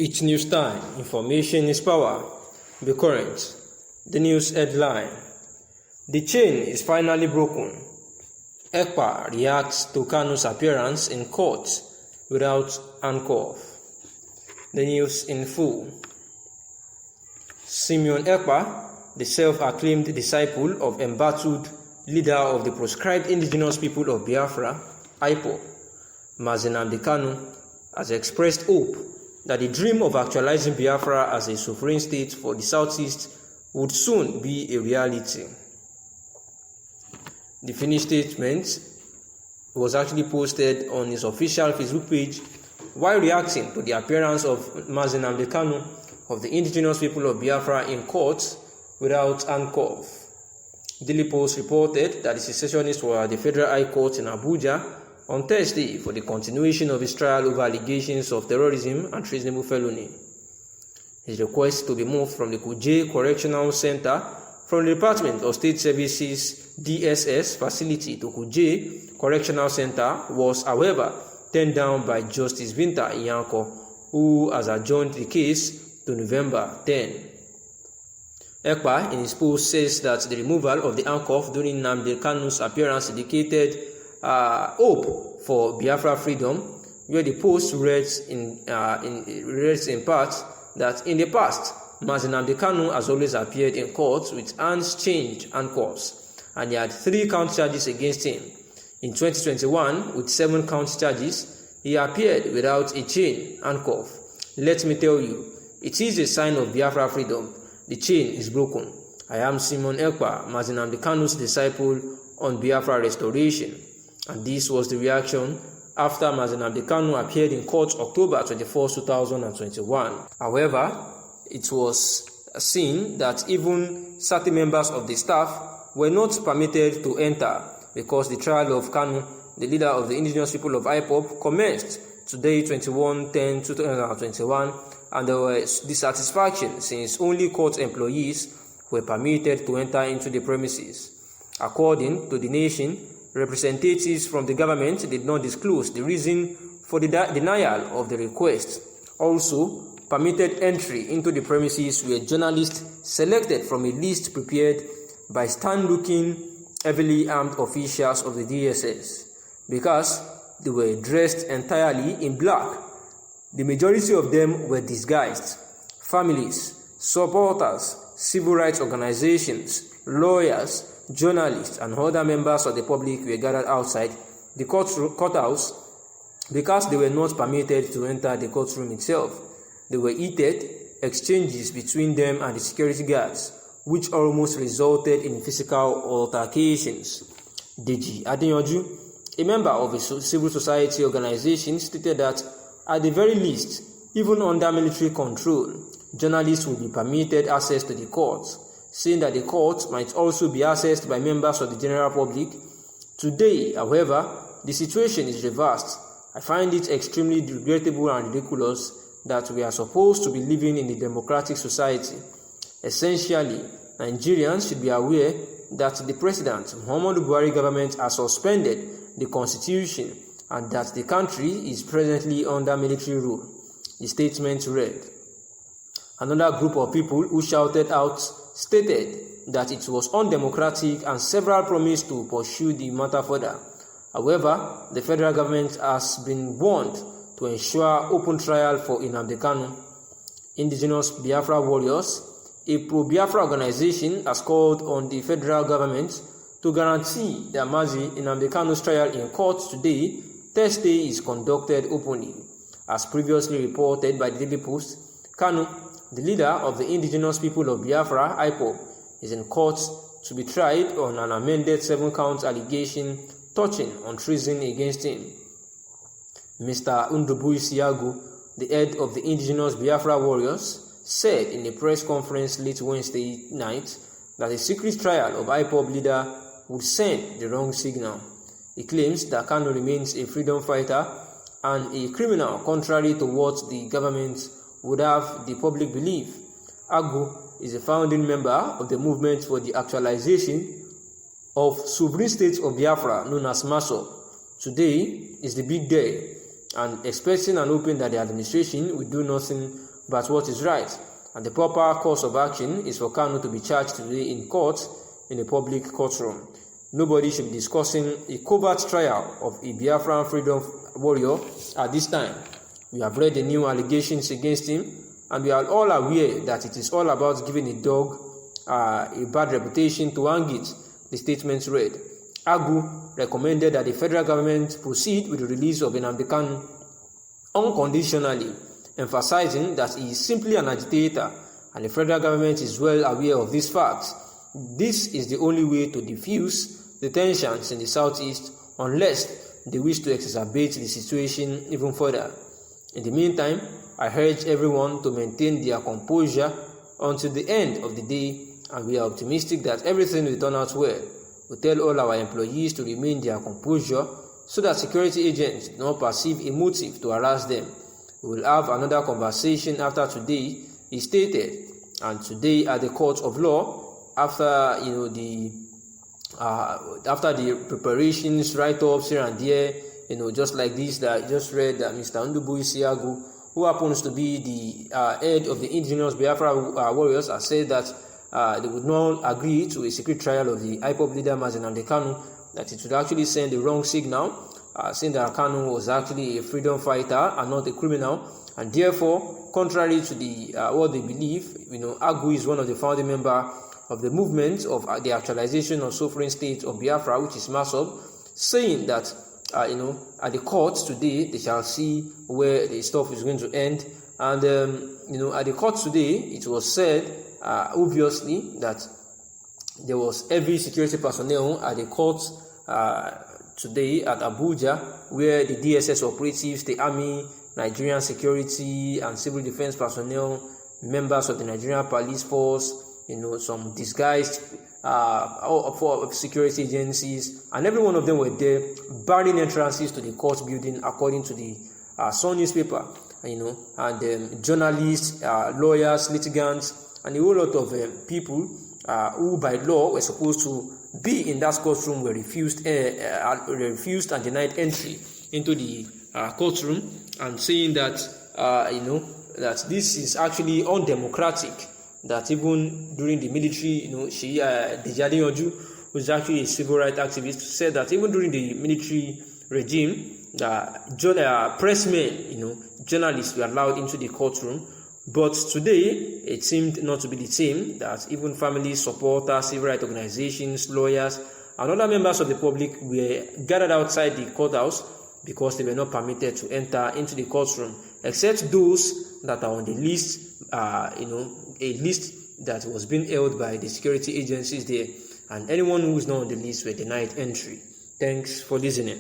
It's news time. Information is power. Be current. The news headline. The chain is finally broken. Ekpa reacts to Kanu's appearance in court without handcuff. The news in full. Simeon Ekpa, the self-acclaimed disciple of embattled leader of the proscribed indigenous people of Biafra, IPOB, Kanu, has expressed hope that the dream of actualizing Biafra as a sovereign state for the southeast would soon be a reality. The finished statement was actually posted on his official Facebook page while reacting to the appearance of Kanu of the indigenous people of Biafra in court without handcuff. Daily Post reported that the secessionists were at the Federal High Court in Abuja on Thursday for the continuation of his trial over allegations of terrorism and treasonable felony. His request to be moved from the Kuje Correctional Center from the Department of State Services DSS facility to Kuje Correctional Center was, however, turned down by Justice Binta Iyanko, who has adjourned the case to November 10. Ekpa, in his post, says that the removal of the handcuff during Nnamdi Kanu's appearance indicated hope for Biafra freedom, where the post reads in part that in the past, Nnamdi Kanu has always appeared in court with hands chained handcuffs, and he had 3 count charges against him. In 2021, with 7 count charges, he appeared without a chain handcuff. Let me tell you, it is a sign of Biafra freedom. The chain is broken. I am Simon Ekpa, Nnamdi Kanu's disciple on Biafra restoration. And this was the reaction after Nnamdi Kanu appeared in court October 24, 2021. However, it was seen that even certain members of the staff were not permitted to enter because the trial of Kanu, the leader of the indigenous people of IPOB, commenced today, 21/10/2021, and there was dissatisfaction since only court employees were permitted to enter into the premises. According to The Nation, representatives from the government did not disclose the reason for the denial of the request. Also, permitted entry into the premises were journalists selected from a list prepared by stand-looking, heavily armed officials of the DSS. Because they were dressed entirely in black, the majority of them were disguised. Families, supporters, civil rights organizations, lawyers, journalists, and other members of the public were gathered outside the courthouse because they were not permitted to enter the courtroom itself. There were heated exchanges between them and the security guards, which almost resulted in physical altercations. Deji Adeyanju, a member of a civil society organization, stated that at the very least, even under military control, journalists would be permitted access to the courts, saying that the court might also be accessed by members of the general public. Today, however, the situation is reversed. I find it extremely regrettable and ridiculous that we are supposed to be living in a democratic society. Essentially, Nigerians should be aware that the President Muhammadu Buhari government has suspended the constitution and that the country is presently under military rule. The statement read. Another group of people who shouted out stated that it was undemocratic and several promised to pursue the matter further. However, the federal government has been warned to ensure open trial for Nnamdi Kanu. Indigenous Biafra Warriors, a pro-Biafra organization, has called on the federal government to guarantee that Nnamdi Kanu's trial in court today, Thursday, is conducted openly. As previously reported by the Daily Post, Kanu, the leader of the indigenous people of Biafra, IPOB, is in court to be tried on an amended 7-count allegation touching on treason against him. Mr. Ndubui Siagu, the head of the indigenous Biafra Warriors, said in a press conference late Wednesday night that a secret trial of IPOB leader would send the wrong signal. He claims that Kanu remains a freedom fighter and a criminal contrary to what the government would have the public believe. Agu is a founding member of the movement for the actualization of sovereign states of Biafra, known as MASO. Today is the big day, and expecting and hoping that the administration will do nothing but what is right. And the proper course of action is for Kanu to be charged today in court, in a public courtroom. Nobody should be discussing a covert trial of a Biafran freedom warrior at this time. We have read the new allegations against him, and we are all aware that it is all about giving a dog a bad reputation to hang it, the statement read. Agu recommended that the federal government proceed with the release of Nnamdi Kanu unconditionally, emphasizing that he is simply an agitator, and the federal government is well aware of these facts. This is the only way to diffuse the tensions in the southeast, unless they wish to exacerbate the situation even further. In the meantime, I urge everyone to maintain their composure until the end of the day, and we are optimistic that everything will turn out well. We tell all our employees to remain their composure so that security agents do not perceive a motive to harass them. We will have another conversation after today, he stated. And today at the court of law, after the preparations, write-ups here and there, just like this that I just read, that Mr. Ndubu Isiagu, who happens to be the head of the indigenous Biafra warriors, has said that they would not agree to a secret trial of the IPOB leader Nnamdi Kanu, that it would actually send the wrong signal, saying that Kanu was actually a freedom fighter and not a criminal, and therefore, contrary to the what they believe, Agu is one of the founding members of the movement of the actualization of sovereign state of Biafra, which is MASOB, saying that at the court today they shall see where the stuff is going to end. And at the court today it was said obviously that there was heavy security personnel at the court today at Abuja, where the DSS operatives, the army, Nigerian security and civil defense personnel, members of the Nigerian police force, some disguised for security agencies, and every one of them were there, barring entrances to the court building, according to the Sun newspaper, and journalists, lawyers, litigants, and a whole lot of people who by law were supposed to be in that courtroom were refused and denied entry into the courtroom, and saying that that this is actually undemocratic. That even during the military, Dejade Oju, who is actually a civil rights activist, said that even during the military regime, pressmen, journalists were allowed into the courtroom. But today, it seemed not to be the same, that even families, supporters, civil rights organizations, lawyers, and other members of the public were gathered outside the courthouse because they were not permitted to enter into the courtroom, except those that are on the list, a list that was being held by the security agencies there, and anyone who is not on the list were denied entry. Thanks for listening.